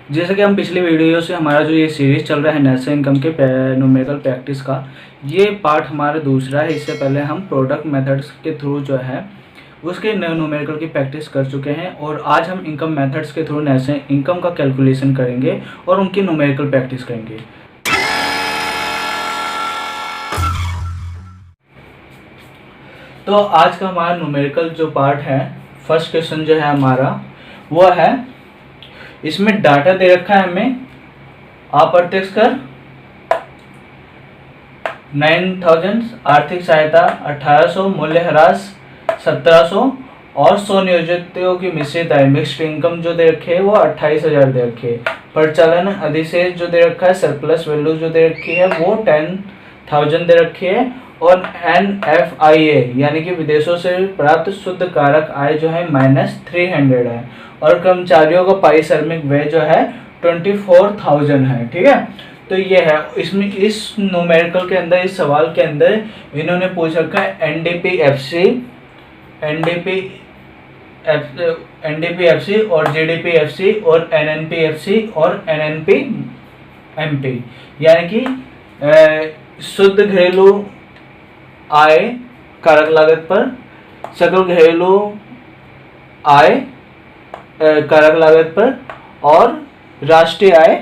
जैसे कि हम पिछली वीडियो से हमारा जो ये सीरीज़ चल रहा है नेशनल इनकम के न्यूमेरिकल प्रैक्टिस का, ये पार्ट हमारा दूसरा है। इससे पहले हम प्रोडक्ट मेथड्स के थ्रू जो है उसके न्यूमेरिकल की प्रैक्टिस कर चुके हैं और आज हम इनकम मेथड्स के थ्रू नेशनल इनकम का कैलकुलेशन करेंगे और उनकी न्यूमेरिकल प्रैक्टिस करेंगे। तो आज का हमारा न्यूमेरिकल जो पार्ट है, फर्स्ट क्वेश्चन जो है हमारा वो है, इसमें डाटा दे रखा है हमें अप्रत्यक्ष कर 9000, आर्थिक सहायता 1800, मूल्यह्रास 1700 और स्वनियोजितों की मिश्रित आय मिक्स्ड इनकम जो दे रखे है वो 28,000 दे रखे है। परिचालन अधिशेष जो दे रखा है, सरप्लस वैल्यू जो दे रखी है वो 10,000 दे रखी है और NFIA यानी कि विदेशों से प्राप्त शुद्ध कारक आय जो है -300 है और कर्मचारियों का पारिश्रमिक व्यय जो है 24,000 है। ठीक है, तो ये है। इसमें इस न्यूमेरिकल के अंदर, इस सवाल के अंदर इन्होंने पूछ रखा है NDPFC और GDPFC और NNPFC और NNPMP यानी कि शुद्ध घरेलू आय कारक लागत पर, सकल घरेलू आय कारक लागत पर और राष्ट्रीय आय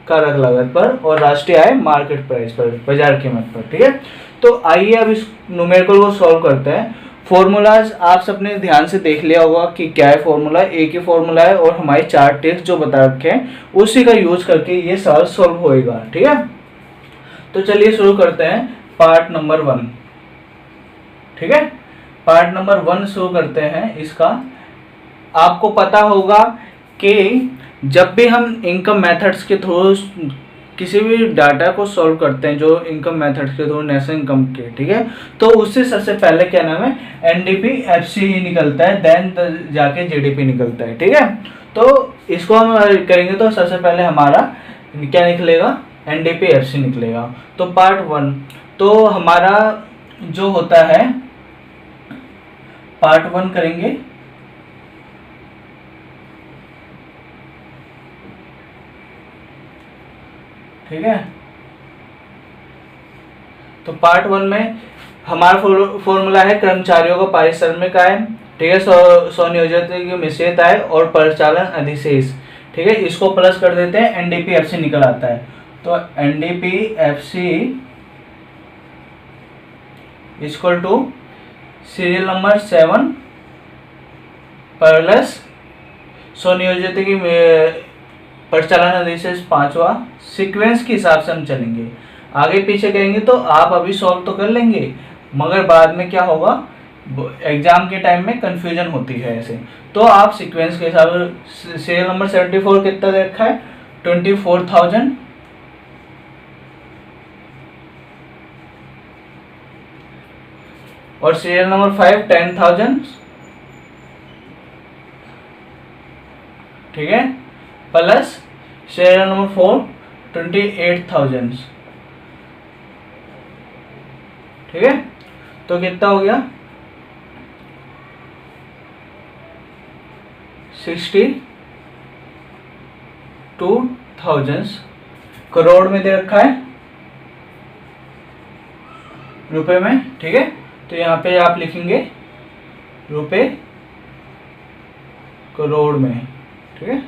कारक लागत पर और राष्ट्रीय आय मार्केट प्राइस पर, बाजार कीमत पर। ठीक है, तो आइए अब इस न्यूमेरिकल को सॉल्व करते हैं। फॉर्मूलाज आप सबने ध्यान से देख लिया होगा कि क्या है फॉर्मूला, एक ही फॉर्मूला है और हमारे 4 टिप्स जो बता रखे हैं उसी का यूज करके ये सवाल सॉल्व होएगा। ठीक है, तो चलिए शुरू करते हैं पार्ट नंबर 1। ठीक है, पार्ट नंबर 1 शुरू करते हैं। इसका आपको पता होगा कि जब भी हम इनकम मेथड्स के थ्रू किसी भी डाटा को सॉल्व करते हैं, जो इनकम मेथड्स के थ्रू नेशनल इनकम के, ठीक है, तो उससे सबसे पहले क्या नाम है, NDPFC ही निकलता है, देन जाके GDP निकलता है। ठीक है, तो इसको हम करेंगे तो सबसे पहले हमारा क्या निकलेगा, NDPFC निकलेगा। तो पार्ट 1 तो हमारा जो होता है, पार्ट 1 करेंगे। ठीक है, तो पार्ट 1 में हमारा फॉर्मूला है कर्मचारियों का पारिश्रमिक आय, ठीक है, स्वनियोजित की मिश्रित आय और परिचालन अधिशेष। ठीक है, इसको प्लस कर देते हैं, NDPFC निकल आता है। तो NDPFC equal to serial number 7 plus स्वनियोजित की परिचालन अधिशेष 5वां। सीक्वेंस के हिसाब से हम चलेंगे, आगे पीछे करेंगे तो आप अभी सॉल्व तो कर लेंगे मगर बाद में क्या होगा, एग्जाम के टाइम में कंफ्यूजन होती है ऐसे। तो आप सीक्वेंस के हिसाब से, सीरियल नंबर 74 कितना दे रखा है, 24,000 और सीरियल नंबर 5 10,000। ठीक है, प्लस सीरियल नंबर 4 28,000। ठीक है, तो कितना हो गया, 62,000 करोड़ में दे रखा है, रुपए में। ठीक है, तो यहाँ पे आप लिखेंगे रुपए करोड़ में। ठीक है,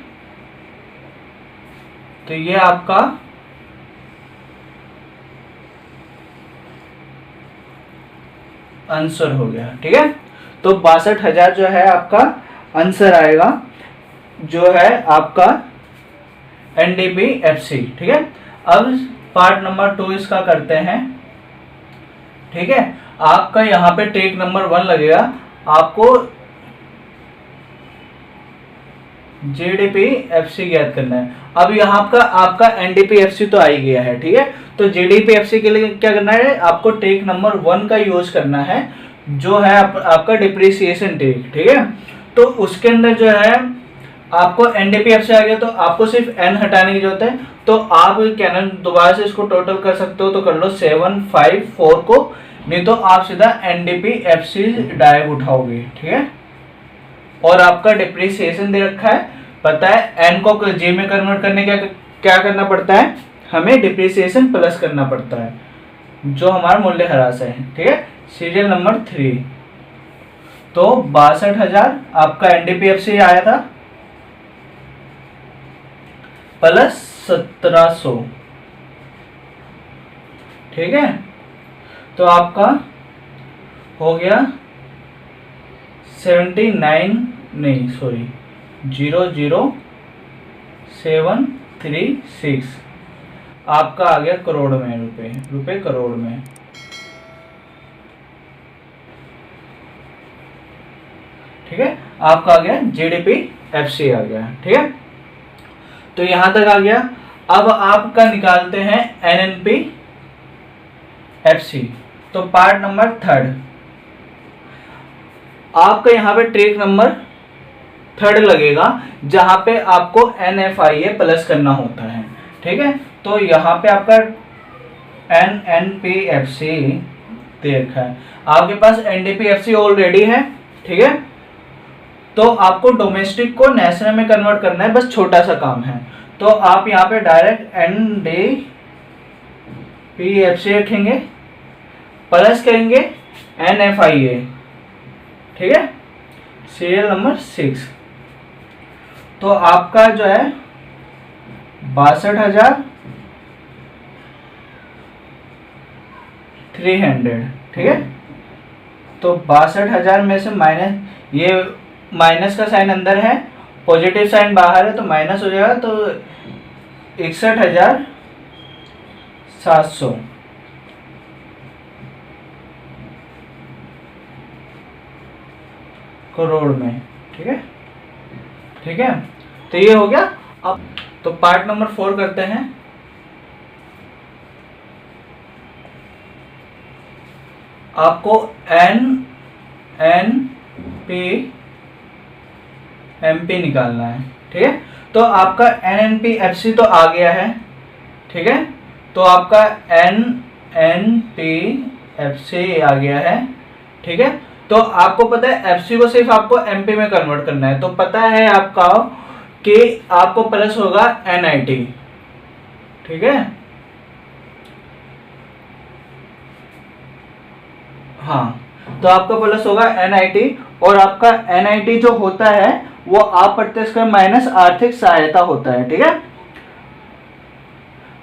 तो ये आपका आंसर हो गया। ठीक है, तो 62,000 जो है आपका आंसर आएगा, जो है आपका NDPFC। ठीक है, अब पार्ट नंबर 2 इसका करते हैं। ठीक है, आपका यहाँ पे ट्रिक नंबर 1 लगेगा, आपको GDPFC ज्ञात करना है। अब यहाँ का आपका NDPFC तो आ ही गया है। ठीक है, तो GDPFC के लिए क्या करना है, आपको ट्रिक नंबर 1 का यूज करना है, जो है आपका डिप्रिसिएशन ट्रिक। ठीक है, तो उसके अंदर जो है आपको NDPFC आ गया तो आपको सिर्फ N हटाने की जरूरत है। तो आप क्या ना दोबारा से इसको टोटल कर सकते हो, तो कर लो 754 को, नहीं तो आप सीधा NDPFC डायरेक्ट उठाओगे। ठीक है, और आपका डिप्रिसिएशन दे रखा है पता है एन को जे में कन्वर्ट करने क्या क्या करना पड़ता है, हमें डिप्रिसिएशन प्लस करना पड़ता है, जो हमारा मूल्य ह्रास है। ठीक है, सीरियल नंबर 3। तो 62,000 आपका एनडीपीएफसी आया था प्लस 1700। ठीक है, तो आपका हो गया 00736 आपका आ गया करोड़ में, रुपए करोड़ में। ठीक है, आपका आ गया जीडीपी एफसी आ गया। ठीक है, तो यहां तक आ गया। अब आपका निकालते हैं एनएनपी एफसी। तो पार्ट नंबर 3 आपका यहां पे ट्रिक नंबर 3 लगेगा, जहां पे आपको NFIA प्लस करना होता है। ठीक है, तो यहां पे आपका NNPFC दे रखा है, आपके पास NDPFC ऑलरेडी है। ठीक है, तो आपको डोमेस्टिक को नेशनल में कन्वर्ट करना है, बस छोटा सा काम है। तो आप यहाँ पे डायरेक्ट NDPFC रखेंगे, प्लस करेंगे NFIA। ठीक है, सीरियल नंबर 6। तो आपका जो है 62,300। ठीक है, तो 62,000 में से माइनस, ये माइनस का साइन अंदर है, पॉजिटिव साइन बाहर है, तो माइनस हो जाएगा, तो 61,700 करोड़ में। ठीक है, ठीक है, तो ये हो गया। अब तो पार्ट नंबर 4 करते हैं। आपको NNPMP निकालना है। ठीक है, तो आपका NNPFC तो आ गया है। ठीक है, तो आपका NNPFC आ गया है। ठीक है, तो आपको पता है एफसी को सिर्फ आपको एमपी में कन्वर्ट करना है, तो पता है आपका कि आपको प्लस होगा NIT। ठीक है, हाँ, तो आपका प्लस होगा NIT, और आपका NIT जो होता है वो अप्रत्यक्ष कर माइनस आर्थिक सहायता होता है। ठीक है,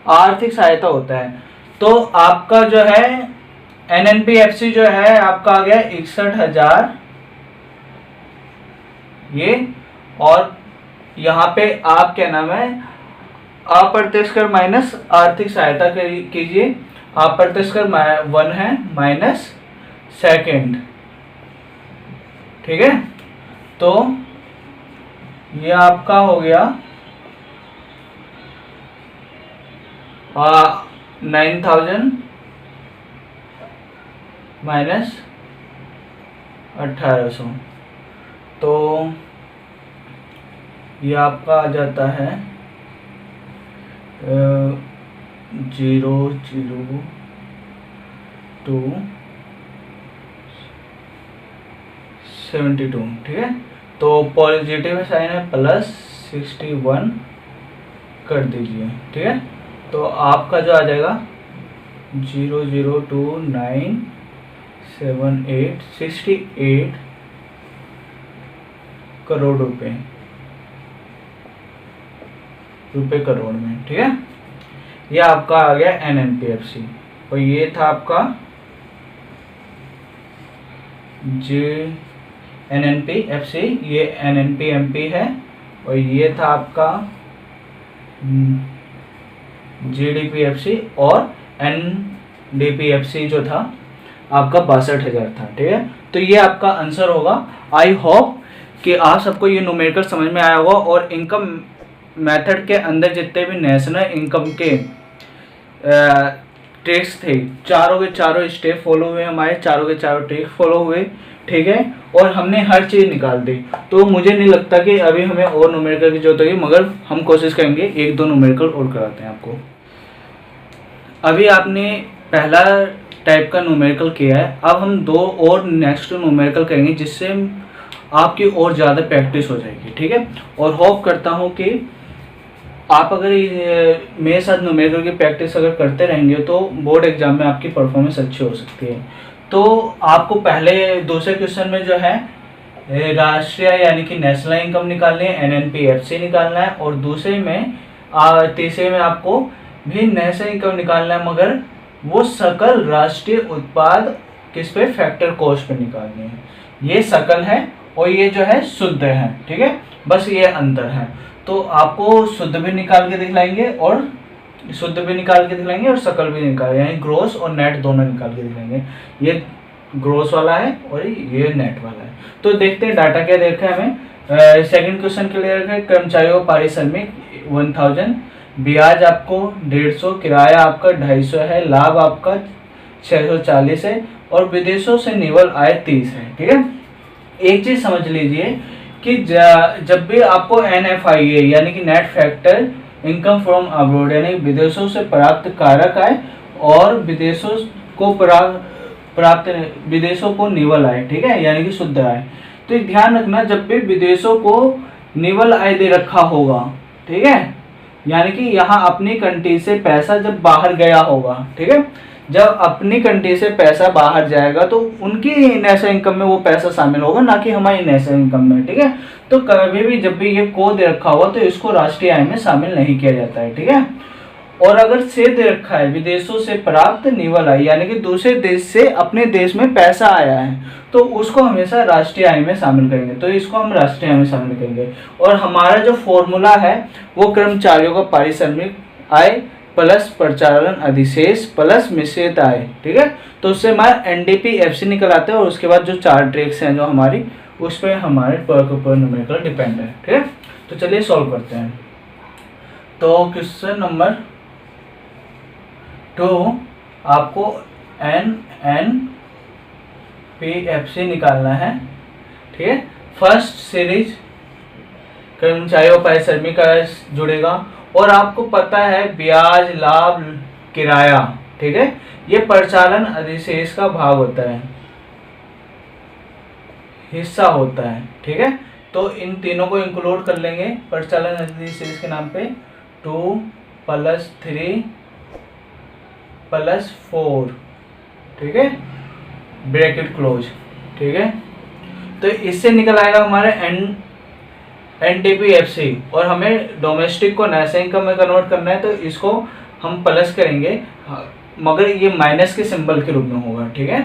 आर्थिक सहायता होता है। तो आपका जो है NNPFC जो है आपका आ गया 61,000 ये, और यहाँ पे आप क्या नाम है अप्रत्यक्ष कर माइनस आर्थिक सहायता कीजिए, अप्रत्यक्ष कर 1 है माइनस सेकेंड। ठीक है, तो ये आपका हो गया 9,000 माइनस 1,800, तो ये आपका आ जाता है 00272। ठीक है, तो पॉजिटिव साइन है प्लस 61 कर दीजिए। ठीक है, तो आपका जो आ जाएगा 002,978,68 करोड़ रुपए करोड़ में। ठीक है, ये आपका आ गया NNPFC, और ये था आपका NNPFC, ये NNPMP है, और ये था आपका GDPFC, और NDPFC जो था आपका 62,000 था। ठीक है, तो ये आपका आंसर होगा। आई होप कि आप सबको ये न्यूमेरिकल समझ में आया होगा, और इनकम मेथड के अंदर जितने भी नेशनल इनकम के ट्रिक्स थे, चारों के चारों स्टेप फॉलो हुए, हमारे चारों के चारों ट्रिक फॉलो हुए। ठीक है, और हमने हर चीज़ निकाल दी, तो मुझे नहीं लगता कि अभी हमें और न्यूमेरिकल की जरूरत होगी, मगर हम कोशिश करेंगे 1-2 न्यूमेरिकल और कराते हैं आपको। अभी आपने पहला टाइप का न्यूमेरिकल किया है, अब हम 2 और नेक्स्ट न्यूमेरिकल करेंगे, जिससे आपकी और ज़्यादा प्रैक्टिस हो जाएगी, ठीक है। और होप करता हूँ कि आप अगर मेरे साथ न्यूमेरिकल की प्रैक्टिस अगर करते रहेंगे तो बोर्ड एग्जाम में आपकी परफॉर्मेंस अच्छी हो सकती है। तो आपको पहले दूसरे क्वेश्चन में जो है राष्ट्रीय यानी कि नेशनल इनकम निकालनी है, एनएनपीएफसी निकालना है, और दूसरे में तीसरे में आपको भी नेशनल इनकम निकालना है, मगर वो सकल राष्ट्रीय उत्पाद किस पे, फैक्टर कॉस्ट पे निकालनी है। ये सकल है और ये जो है शुद्ध है, ठीक है, बस ये अंतर है। तो आपको शुद्ध भी निकाल के दिखलाएंगे और शुद्ध भी निकाल के दिखलाएंगे और सकल भी निकाल, यानी ग्रोस और नेट दोनों निकाल के दिखलाएंगे। ये ग्रोस वाला है और ये नेट वाला है। तो देखते हैं डाटा क्या देखा है हमें। सेकंड क्वेश्चन क्लियर है। कर्मचारियों पारिश्रमिक 1000, ब्याज आपको 150, किराया आपका 250 है, लाभ आपका 640 है और विदेशों से निवल आय 30 है, ठीक है। एक चीज समझ लीजिए कि जब भी आपको NFIA यानी कि net factor income from abroad यानी विदेशों से प्राप्त कारक आय और विदेशों को निवल आय, ठीक है, यानी कि शुद्ध आय। तो एक ध्यान रखना, जब भी विदेशों को निवल आय दे रखा होगा, ठीक है, यानी कि यहाँ अपनी कंट्री से पैसा जब बाहर गया होगा, ठीक है, जब अपनी कंट्री से पैसा बाहर जाएगा तो उनकी नेशनल इनकम में वो पैसा शामिल होगा, ना कि हमारी नेशनल इनकम में, ठीक है। तो कभी भी जब भी ये को दे रखा होगा तो इसको राष्ट्रीय आय में शामिल नहीं किया जाता है, ठीक है। और अगर से दे रखा है विदेशों से प्राप्त निवल आय यानी कि दूसरे देश से अपने देश में पैसा आया है, तो उसको हमेशा राष्ट्रीय आय में शामिल करेंगे, तो इसको हम राष्ट्रीय आय में शामिल करेंगे। और हमारा जो फॉर्मूला है वो कर्मचारियों का पारिश्रमिक आय प्लस परिचालन अधिशेष प्लस मिश्रित आय, ठीक है। तो उससे हमारा NDPFC निकल आता है और उसके बाद जो 4 ट्रिक्स हैं जो हमारी, उस पर हमारे पर न्यूमेरिकल डिपेंड है, ठीक है। तो चलिए सॉल्व करते हैं। तो क्वेश्चन नंबर 2 आपको NNPFC निकालना है, ठीक है। फर्स्ट सीरीज कर्मचारियों पारिश्रमिक आय जुड़ेगा और आपको पता है ब्याज, लाभ, किराया, ठीक है, ये परिचालन अधिशेष का भाग होता है, हिस्सा होता है, ठीक है। तो इन तीनों को इंक्लूड कर लेंगे परिचालन अधिशेष के नाम पे। 2 + 3 + 4, ठीक है, ब्रैकेट क्लोज, ठीक है। तो इससे निकल आएगा हमारे NDPFC और हमें डोमेस्टिक को नेशनल इनकम में कन्वर्ट करना है, तो इसको हम प्लस करेंगे, मगर ये माइनस के सिंबल के रूप में होगा, ठीक है,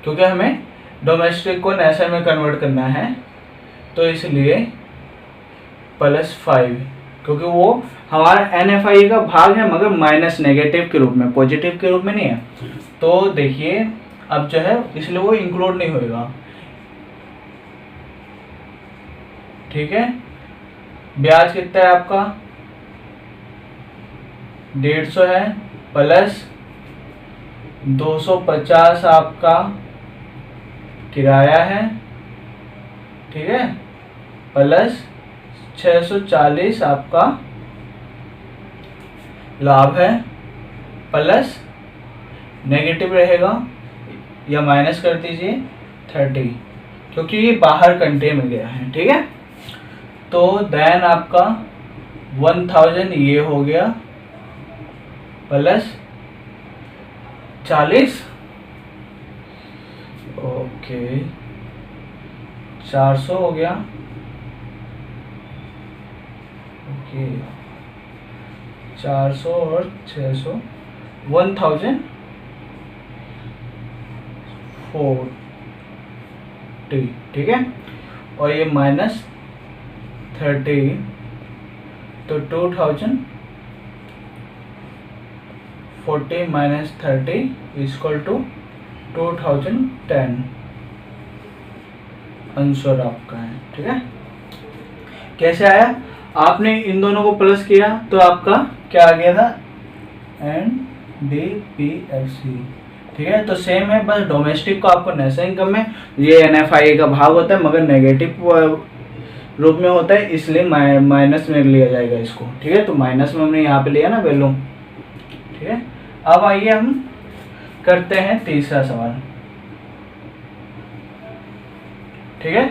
क्योंकि हमें डोमेस्टिक को नेशनल में कन्वर्ट करना है, तो इसलिए +5, क्योंकि वो हमारा NFIA का भाग है मगर माइनस नेगेटिव के रूप में, पॉजिटिव के रूप में नहीं है। तो देखिए अब जो है इसलिए वो इंक्लूड नहीं होएगा, ठीक है। ब्याज कितना है आपका 150 है प्लस 250 आपका किराया है, ठीक है, प्लस 640 आपका लाभ है, प्लस नेगेटिव रहेगा या माइनस कर दीजिए 30, क्योंकि ये बाहर कंट्री में गया है, ठीक है। तो देन आपका 1000 ये हो गया प्लस 40, ओके 400 हो गया, ओके 400 और 600 1040, ठीक है। और ये -30 तो 2040 - 30 = 2010 आंसर आपका है, ठीक है। कैसे आया, आपने इन दोनों को प्लस किया तो आपका क्या आ गया था NDPFC, ठीक है। तो सेम है, बस डोमेस्टिक को आपको नेशनल इनकम में ये NFIA का भाग होता है मगर नेगेटिव रूप में होता है, इसलिए माइनस में लिया जाएगा इसको, ठीक है। तो माइनस में हमने यहाँ पे लिया ना वैल्यू, ठीक है। अब आइए हम करते हैं तीसरा सवाल, ठीक है।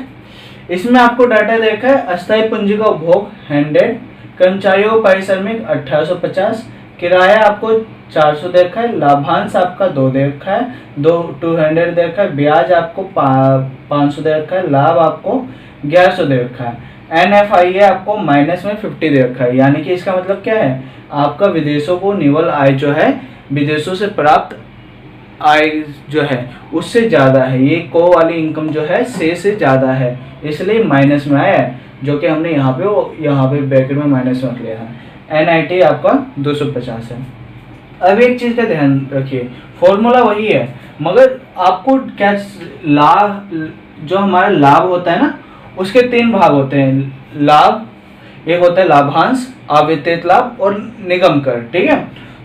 इसमें आपको डाटा देखा है, अस्थायी पूंजी का उपभोग 100, कर्मचारियों का पारिश्रमिक 1850, किराया आपको 400 देखा है, लाभांश आपका 2 देखा है, 200 देखा है, ब्याज आपको 500 देखा है, लाभ आपको 1100 देखा है, NFIA आपको माइनस में 50 देखा है। यानी कि इसका मतलब क्या है, आपका विदेशों को निवल आय जो है, विदेशों से प्राप्त आय जो है उससे ज़्यादा है, ये को वाली इनकम जो है से ज़्यादा है, इसलिए माइनस में आया है, जो कि हमने यहाँ पे ब्रैकेट में माइनस में लिया है। NIT आपका 250 है। अब एक चीज़ का ध्यान रखिए, फॉर्मूला वही है, मगर आपको क्या लाभ, जो हमारा लाभ होता है ना, उसके 3 भाग होते हैं। लाभ, एक होता है लाभांश, अवितरित लाभ और निगम कर, ठीक है।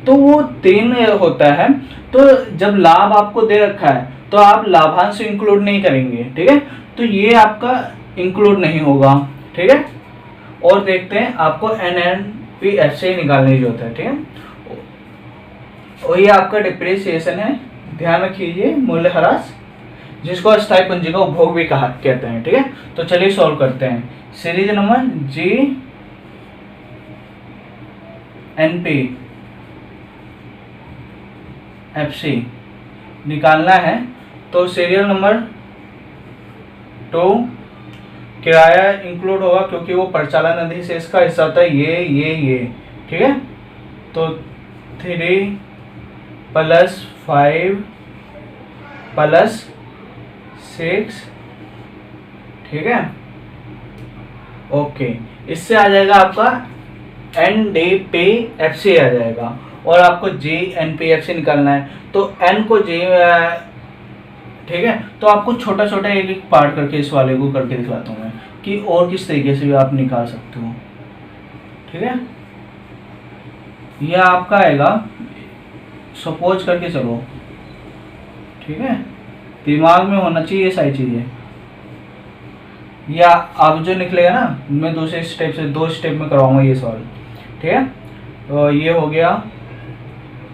तो वो 3 होता है। तो जब लाभ आपको दे रखा है तो आप लाभांश इंक्लूड नहीं करेंगे, ठीक है, तो ये आपका इंक्लूड नहीं होगा, ठीक है। और देखते हैं आपको NNPFC निकालने की जरूरत है, ठीक है। और ये आपका डिप्रिसिएशन है, ध्यान रखिए, मूल्यह्रास, जिसको अस्थायी पूंजी का उपभोग भी कहते हैं, ठीक है। तो चलिए सॉल्व करते हैं। सीरीज नंबर GNPFC निकालना है, तो सीरियल नंबर 2 किराया इंक्लूड होगा, क्योंकि वो परिचालन अधिशेष का हिस्सा होता है, ये, ठीक है। तो 3 + 5 + 6, ठीक है, ओके। इससे आ जाएगा आपका NDPFC आ जाएगा, और आपको GNPFC निकालना है, तो N को G, ठीक है। तो आपको छोटा छोटा एक पार्ट करके इस वाले को करके दिखलाता हूँ मैं, कि और किस तरीके से भी आप निकाल सकते हो, ठीक है। यह आपका आएगा, सपोज करके चलो, ठीक है, दिमाग में होना चाहिए ये सारी चीज़ें। या अब जो निकलेगा ना, मैं दूसरे स्टेप से 2 स्टेप में करवाऊंगा ये सॉल्व, ठीक है। तो ये हो गया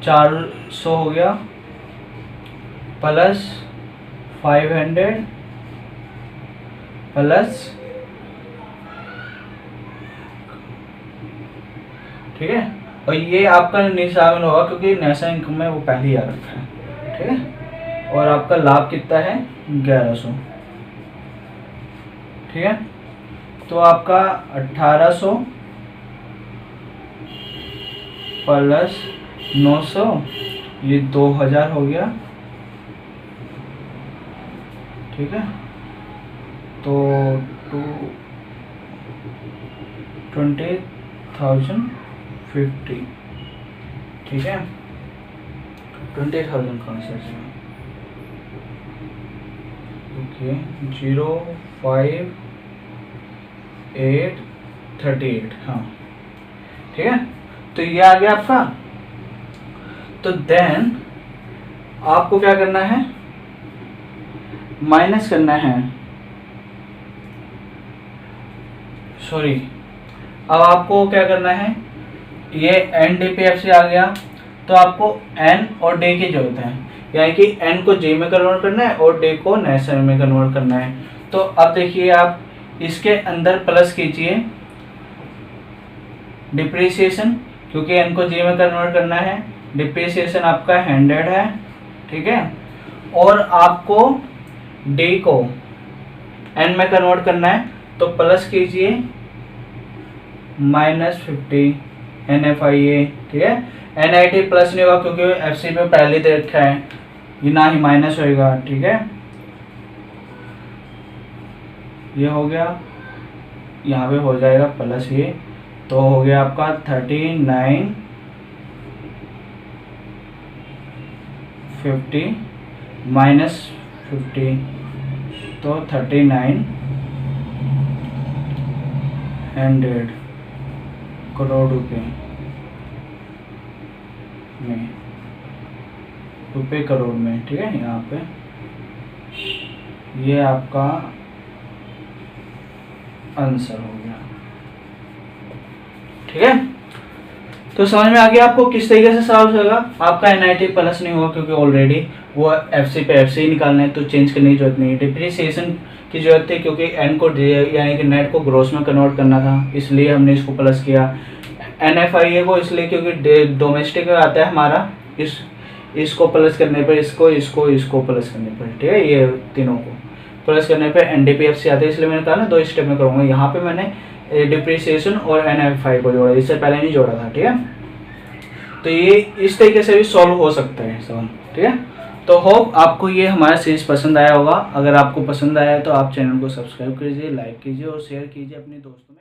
400 हो गया, + 500 + ठीक है। और ये आपका नहीं शामिल होगा, क्योंकि नेशनल इनकम में वो पहले ही आ रखा है, ठीक है। और आपका लाभ कितना है, 1100, ठीक है। तो आपका 1800 + 900, ये 2000 हो गया, ठीक है। तो 20,050, ठीक है, 20,000 कौन सा है, ओके, 05838, हाँ, ठीक है। तो ये आ गया आपका। तो देन आपको क्या करना है, माइनस करना है, सॉरी, अब आपको क्या करना है, ये NDPFC आ गया, तो आपको N और D की जरूरत है, यानी कि N को J में कन्वर्ट करना है और D को नेशनल में कन्वर्ट करना है। तो अब देखिए, आप इसके अंदर प्लस कीजिए डिप्रिसिएशन, क्योंकि N को J में कन्वर्ट करना है, डिप्रिसिएशन आपका 100 है, ठीक है। और आपको D को N में कन्वर्ट करना है, तो प्लस कीजिए -50 NFIA, ठीक है। NIT प्लस नहीं होगा, क्योंकि FC में पहले दे रखा है, ये ना ही माइनस होएगा, ठीक है। ये हो गया, यहाँ पे हो जाएगा प्लस, ये तो हो गया आपका 3950 -50, तो 3900 करोड़ रुपए में, रुपए करोड़ में, ठीक है। यहाँ पे ये आपका आंसर हो गया, ठीक है। तो समझ में आ गया आपको किस तरीके से सॉल्व होगा। आपका NIT प्लस नहीं होगा, क्योंकि ऑलरेडी वो FC पे FC ही निकालना है, तो चेंज करने की जरूरत नहीं है। डिप्रिसिएशन की ज़रूरत थी, क्योंकि एन को यानी कि नेट को ग्रॉस में कन्वर्ट करना था, इसलिए हमने इसको प्लस किया। NFIA को इसलिए क्योंकि डोमेस्टिक में आता है हमारा, इसको प्लस करने पर इसको प्लस करने पर, ठीक है, ये तीनों को प्लस करने पे NDPFC आता है, इसलिए मैंने कहा ना 2 स्टेप में करूँगा। यहाँ पे मैंने डिप्रिसिएशन और NFI को जोड़ा, इससे पहले नहीं जोड़ा था, ठीक है। तो ये इस तरीके से भी सॉल्व हो सकता है सवाल, ठीक है। तो होप आपको ये हमारा सीरीज पसंद आया होगा। अगर आपको पसंद आया तो आप चैनल को सब्सक्राइब कीजिए, लाइक कीजिए और शेयर कीजिए अपने दोस्तों।